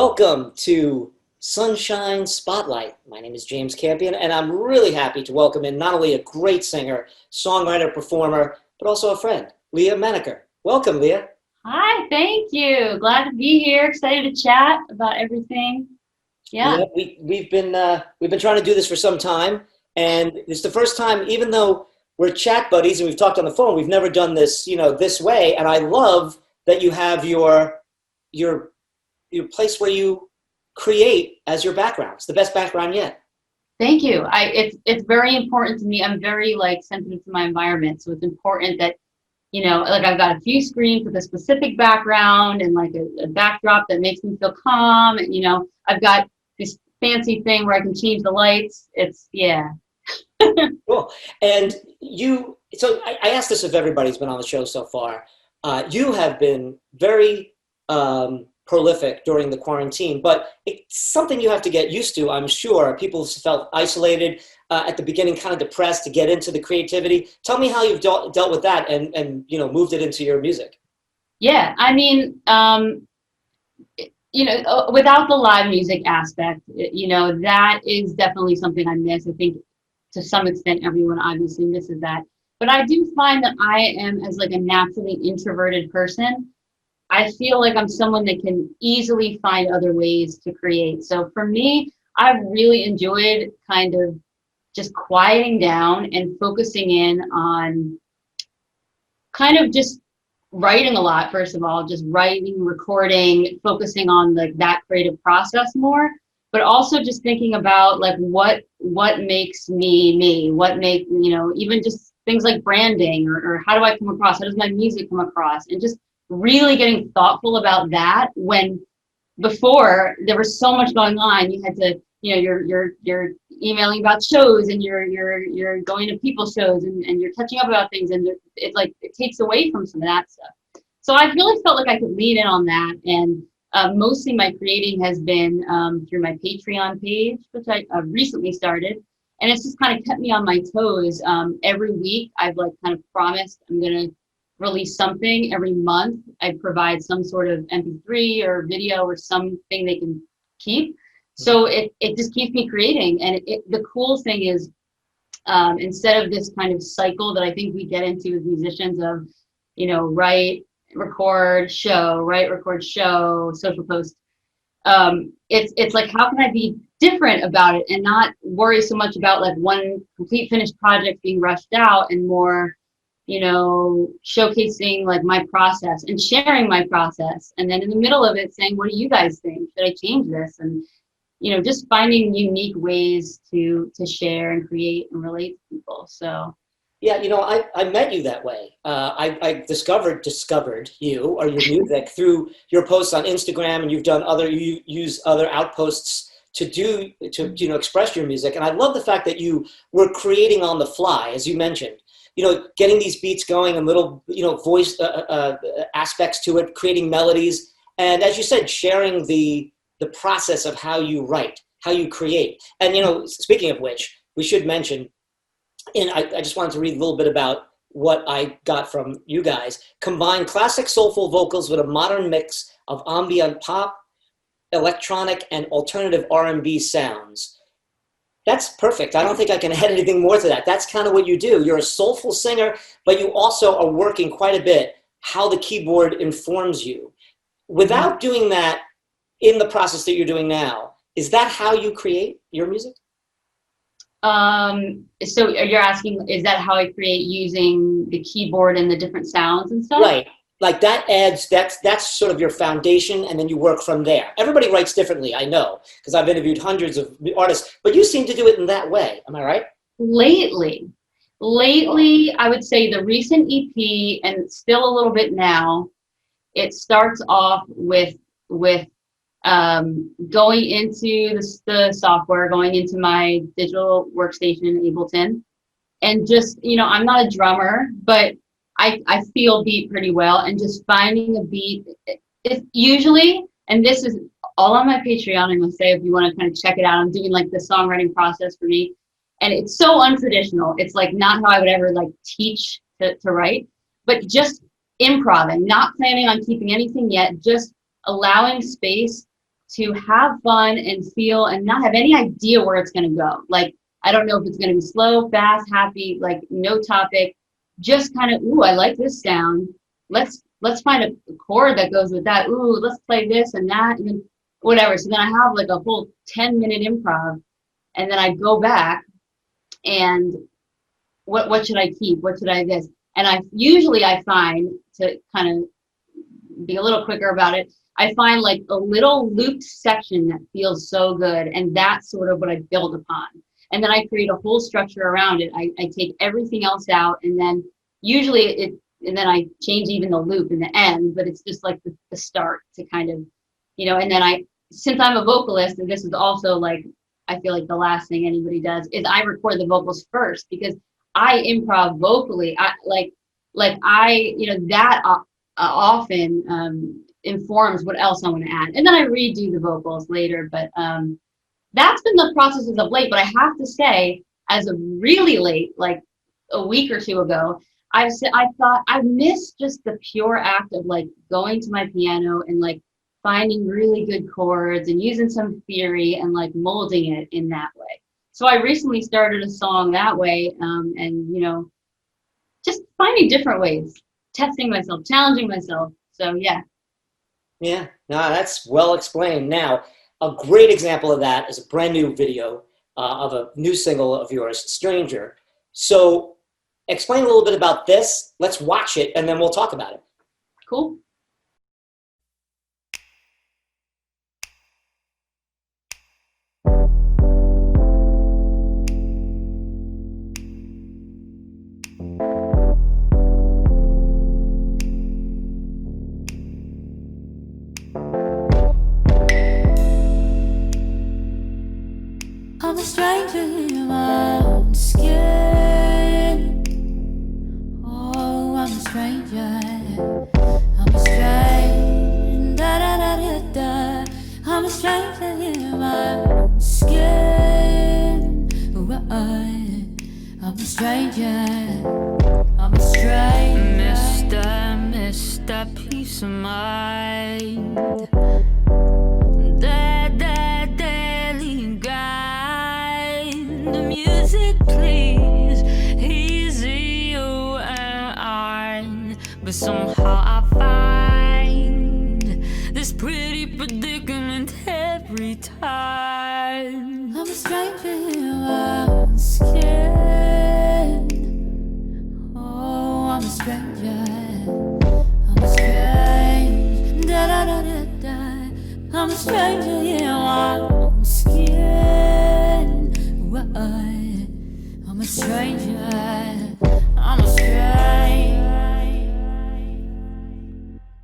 Welcome to Sunshine Spotlight. My name is James Campion, and I'm really happy to welcome in not only a great singer, songwriter, performer, but also a friend, Lia Menaker. Welcome, Lia. Hi, thank you. Glad to be here. Excited to chat about everything. Yeah. Yeah, we've been trying to do this for some time, and it's the first time, even though we're chat buddies and we've talked on the phone, we've never done this, this way. And I love that you have your your place where you create as your background. It's the best background yet. Thank you. It's very important to me. I'm very sensitive to my environment, so it's important that I've got a few screens with a specific background and a backdrop that makes me feel calm. And I've got this fancy thing where I can change the lights. It's yeah. Cool. And I asked this of everybody who's been on the show so far. You have been very prolific during the quarantine, but it's something you have to get used to, I'm sure. People felt isolated at the beginning, kind of depressed to get into the creativity. Tell me how you've dealt with that and moved it into your music. Yeah, I mean, without the live music aspect, that is definitely something I miss. I think to some extent, everyone obviously misses that. But I do find that I am, as a naturally introverted person, I feel like I'm someone that can easily find other ways to create. So for me, I've really enjoyed kind of just quieting down and focusing in on kind of just writing a lot. First of all, just writing, recording, focusing on that creative process more, but also just thinking about what makes me, what make, even just things like branding or how do I come across? How does my music come across? And just really getting thoughtful about that, when before there was so much going on. You had to, you're emailing about shows, and you're going to people's shows, and you're catching up about things, and it takes away from some of that stuff. So I really felt like I could lean in on that, and mostly my creating has been through my Patreon page, which I recently started, and it's just kind of kept me on my toes. Every week I've kind of promised I'm gonna release something. Every month I provide some sort of MP3 or video or something they can keep. So it just keeps me creating. And the cool thing is, instead of this kind of cycle that I think we get into as musicians of, write, record, show, social post. It's like, how can I be different about it and not worry so much about one complete finished project being rushed out, and more showcasing my process and sharing my process, and then in the middle of it saying, what do you guys think? Should I change this? And just finding unique ways to share and create and relate to people. So Yeah, I met you that way. I discovered you or your music through your posts on Instagram, and you use other outposts to express your music. And I love the fact that you were creating on the fly, as you mentioned. Getting these beats going and little, voice aspects to it, creating melodies. And as you said, sharing the process of how you write, how you create. And, speaking of which, we should mention, and I just wanted to read a little bit about what I got from you guys. Combine classic soulful vocals with a modern mix of ambient pop, electronic, and alternative R&B sounds. That's perfect. I don't think I can add anything more to that. That's kind of what you do. You're a soulful singer, but you also are working quite a bit how the keyboard informs you. Without doing that in the process that you're doing now, is that how you create your music? So you're asking, is that how I create using the keyboard and the different sounds and stuff? Right. That's sort of your foundation, and then you work from there. Everybody writes differently, I know, because I've interviewed hundreds of artists, but you seem to do it in that way. Am I right? Lately, I would say the recent EP, and still a little bit now, it starts off with going into the software, going into my digital workstation, Ableton, and just, I'm not a drummer, but I feel beat pretty well, and just finding a beat. It's usually, and this is all on my Patreon, I must say, if you want to kind of check it out, I'm doing the songwriting process for me. And it's so untraditional. It's not how I would ever teach to write, but just improving, not planning on keeping anything yet, just allowing space to have fun and feel and not have any idea where it's going to go. Like, I don't know if it's going to be slow, fast, happy, like no topic, just kind of, ooh, I like this sound. Let's find a chord that goes with that. Ooh, let's play this and that, and then whatever. So then I have like a whole 10-minute improv, and then I go back and what should I keep? What should I this? And I find, to kind of be a little quicker about it, I find like a little looped section that feels so good, and that's sort of what I build upon. And then I create a whole structure around it. I take everything else out, and then and then I change even the loop in the end, but it's just like the start to kind of, and then since I'm a vocalist, and this is also like, I feel like the last thing anybody does is I record the vocals first, because I improv vocally. That often informs what else I want to add. And then I redo the vocals later, but that's been the process as of late. But I have to say, as of really late, like a week or two ago, I thought I missed just the pure act of like going to my piano and like finding really good chords and using some theory and like molding it in that way. So I recently started a song that way, and just finding different ways, testing myself, challenging myself. So yeah. Yeah, no, that's well explained. Now, a great example of that is a brand new video of a new single of yours, Stranger. So explain a little bit about this. Let's watch it, and then we'll talk about it. Cool. I'm a stranger in my own skin. Oh, I'm a stranger. I'm a stranger. Da, da, da, da, da. I'm a stranger in my own skin. Oh, I'm a stranger. I'm a stranger. Miss that peace of mind. The music plays easy, you and I, but somehow I find this pretty predicament every time. I'm a stranger in my own skin. Oh, I'm a stranger. I'm a stranger. Da da da da da. I'm a stranger in my own skin. I'm a stranger. I'm a stranger.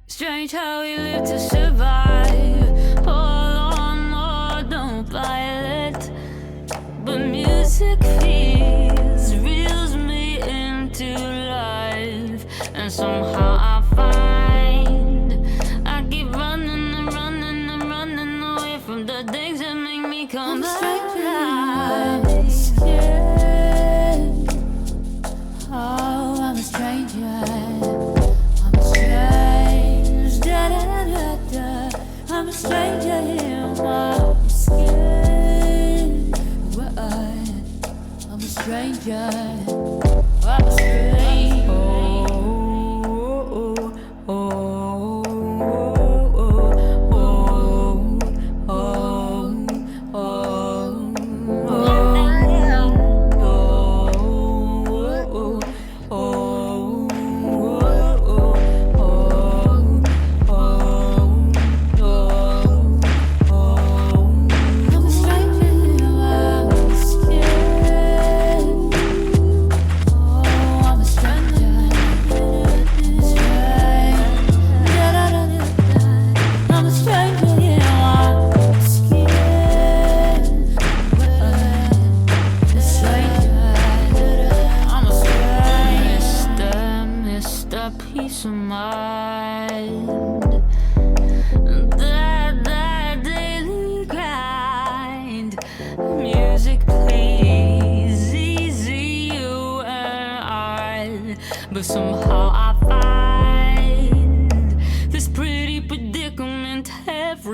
Strange how we live to survive. Hold on, Lord, don't buy it. But music reels me into life, and somehow I find I keep running and running and running away from the things that make me come alive. Oh, I'm a stranger. I'm a stranger. Da, da, da, da. I'm a stranger in my own skin. I'm a stranger. I'm a stranger. Oh,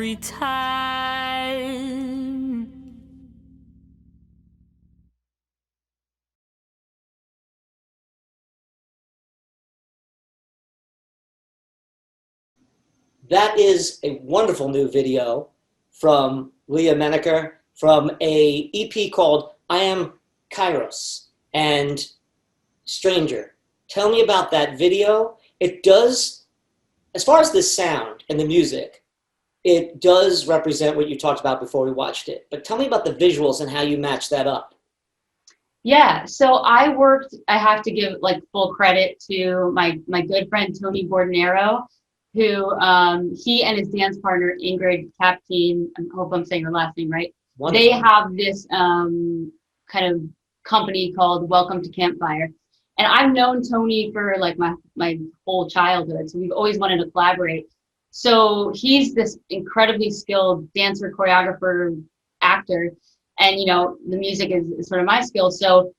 every time. That is a wonderful new video from Lia Menaker from a EP called Am Kyrøs and Stranger. Tell me about that video. It does, as far as the sound and the music, it does represent what you talked about before we watched it. But tell me about the visuals and how you match that up. Yeah, so I have to give like full credit to my good friend Tony Bordenero, who he and his dance partner Ingrid Capteen, I hope I'm saying her last name right. Wonderful. They have this kind of company called Welcome to Campfire. And I've known Tony for like my whole childhood, so we've always wanted to collaborate. So he's this incredibly skilled dancer, choreographer, actor, and you know the music is sort of my skill. So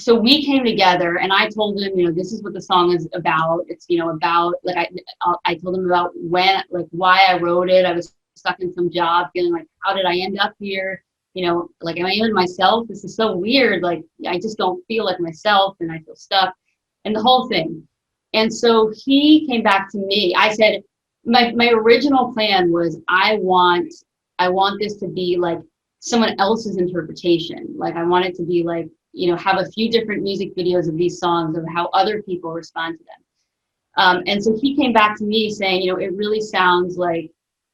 we came together, and I told him, you know, this is what the song is about. It's, you know, about like I told him about why I wrote it. I was stuck in some job, feeling like, how did I end up here? You know, like, am I even myself? This is so weird. Like, I just don't feel like myself, and I feel stuck, and the whole thing. And so he came back to me. I said, my original plan was I want this to be like someone else's interpretation. Like, I want it to be like, you know, have a few different music videos of these songs of how other people respond to them. And so he came back to me saying, you know, it really sounds like,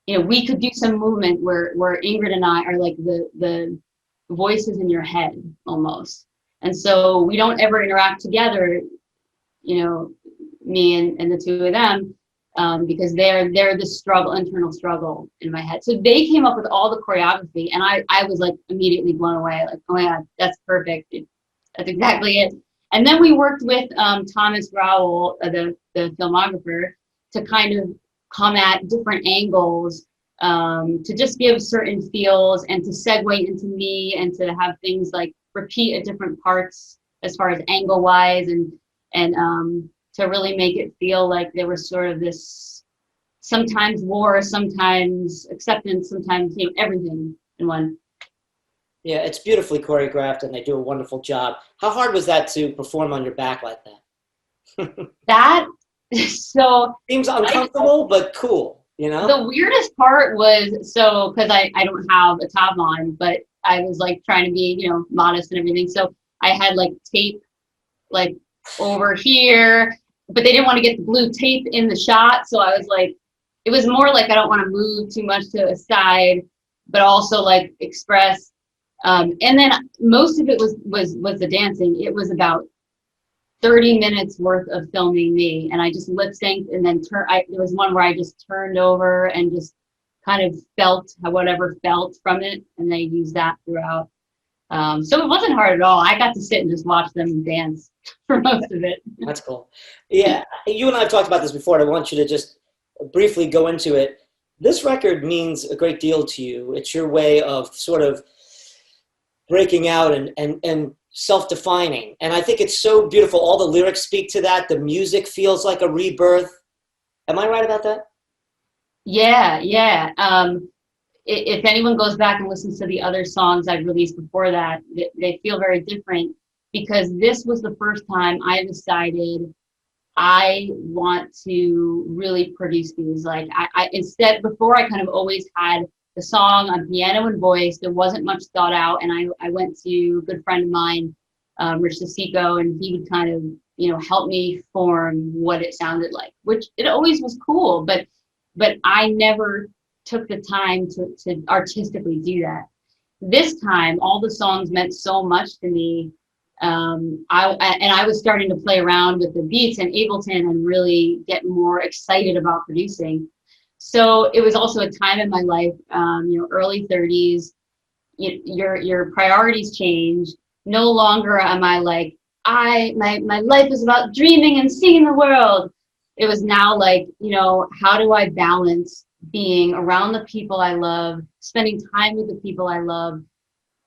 you know, we could do some movement where Ingrid and I are like the voices in your head almost. And so we don't ever interact together, you know, me and the two of them, because they're the internal struggle in my head. So they came up with all the choreography, and I was like immediately blown away. Like, oh my God, that's perfect. That's exactly it. And then we worked with Thomas Rowell, the filmographer, to kind of come at different angles, to just give certain feels and to segue into me and to have things like repeat at different parts as far as angle wise and to really make it feel like there was sort of this sometimes war, sometimes acceptance, sometimes, you know, everything in one. Yeah, it's beautifully choreographed, and they do a wonderful job. How hard was that to perform on your back like that? That so seems uncomfortable, but cool, you know? The weirdest part was, because I don't have a top on, but I was like trying to be, you know, modest and everything. So I had like tape like over here, but they didn't want to get the blue tape in the shot. So I was like, it was more like I don't want to move too much to a side, but also like express. And then most of it was the dancing. It was about 30 minutes worth of filming me, and I just lip synced, and then there was one where I just turned over and just kind of felt whatever felt from it, and they used that throughout. So it wasn't hard at all. I got to sit and just watch them dance for most of it. That's cool. Yeah, you and I have talked about this before, and I want you to just briefly go into it. This record means a great deal to you. It's your way of sort of breaking out and self-defining. And I think it's so beautiful. All the lyrics speak to that. The music feels like a rebirth. Am I right about that? Yeah. If anyone goes back and listens to the other songs I've released before that, they feel very different, because this was the first time I decided I want to really produce these. Like I instead, before I kind of always had the song on piano and voice. There wasn't much thought out, and I went to a good friend of mine, Rich DeSico, and he would kind of, you know, help me form what it sounded like, which it always was cool, but I never took the time to artistically do that. This time, all the songs meant so much to me. I was starting to play around with the beats in Ableton and really get more excited about producing. So it was also a time in my life, you know, early 30s, your priorities change. No longer am I like, my life is about dreaming and seeing the world. It was now like, you know, how do I balance being around the people I love, spending time with the people I love,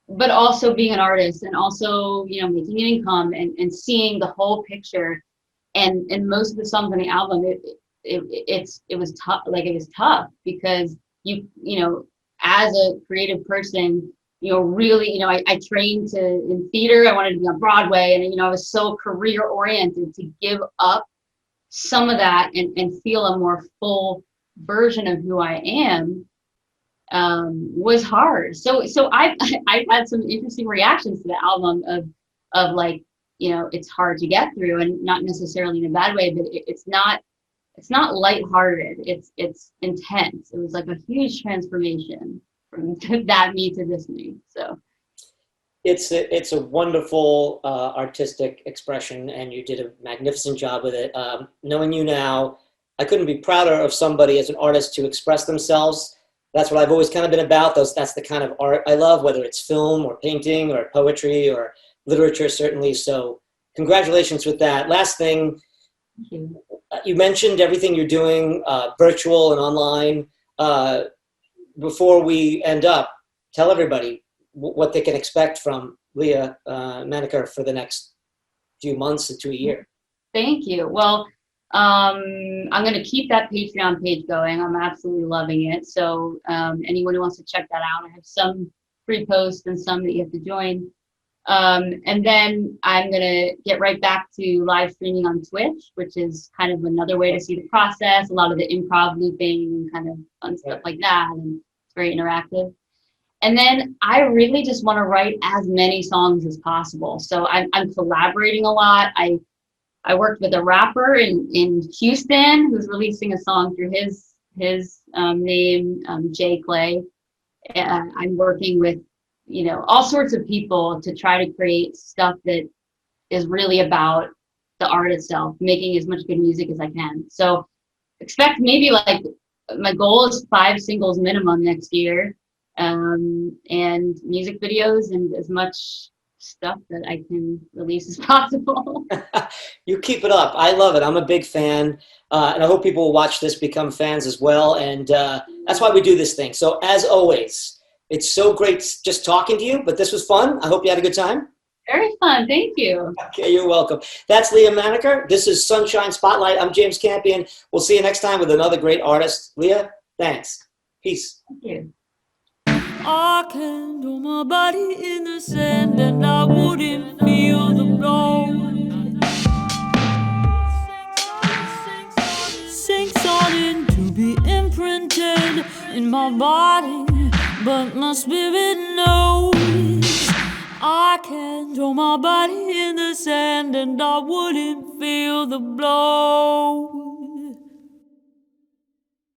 but also being an artist and also, you know, making an income and seeing the whole picture. And most of the songs on the album, it was tough. Like, it was tough because you know, as a creative person, you know, really, you know, I trained in theater. I wanted to be on Broadway, and, you know, I was so career oriented. To give up some of that and feel a more full version of who I am was hard. So I've had some interesting reactions to the album of like, you know, it's hard to get through, and not necessarily in a bad way, but it's not lighthearted. It's intense. It was like a huge transformation from that me to this me. So it's a wonderful artistic expression, and you did a magnificent job with it. Knowing you now, I couldn't be prouder of somebody as an artist to express themselves. That's what I've always kind of been about. That's the kind of art I love, whether it's film or painting or poetry or literature, certainly. So congratulations with that. Last thing, you mentioned everything you're doing, virtual and online. Before we end up, tell everybody what they can expect from Lia Menaker for the next few months to a year. Thank you. Well, I'm going to keep that Patreon page going. I'm absolutely loving it. So anyone who wants to check that out, I have some free posts and some that you have to join. And then I'm going to get right back to live streaming on Twitch, which is kind of another way to see the process, a lot of the improv looping and kind of fun stuff like that. And it's very interactive. And then I really just want to write as many songs as possible. So I'm collaborating a lot. I worked with a rapper in Houston who's releasing a song through his name, Jay Clay. I'm working with, you know, all sorts of people to try to create stuff that is really about the art itself, making as much good music as I can. So expect maybe, like, my goal is 5 singles minimum next year, and music videos and as much stuff that I can release as possible. You keep it up. I love it. I'm a big fan, and I hope people will watch this, become fans as well. And that's why we do this thing. So as always, it's so great just talking to you, but this was fun. I hope you had a good time. Very fun. Thank you. Okay, you're welcome. That's Lia Menaker. This is Sunshine Spotlight. I'm James Campion. We'll see you next time with another great artist. Lia, thanks. Peace. Thank you. I can throw my body in the sand and I wouldn't feel the blow. Sinks on in to be imprinted in my body, but my spirit knows. I can throw my body in the sand and I wouldn't feel the blow.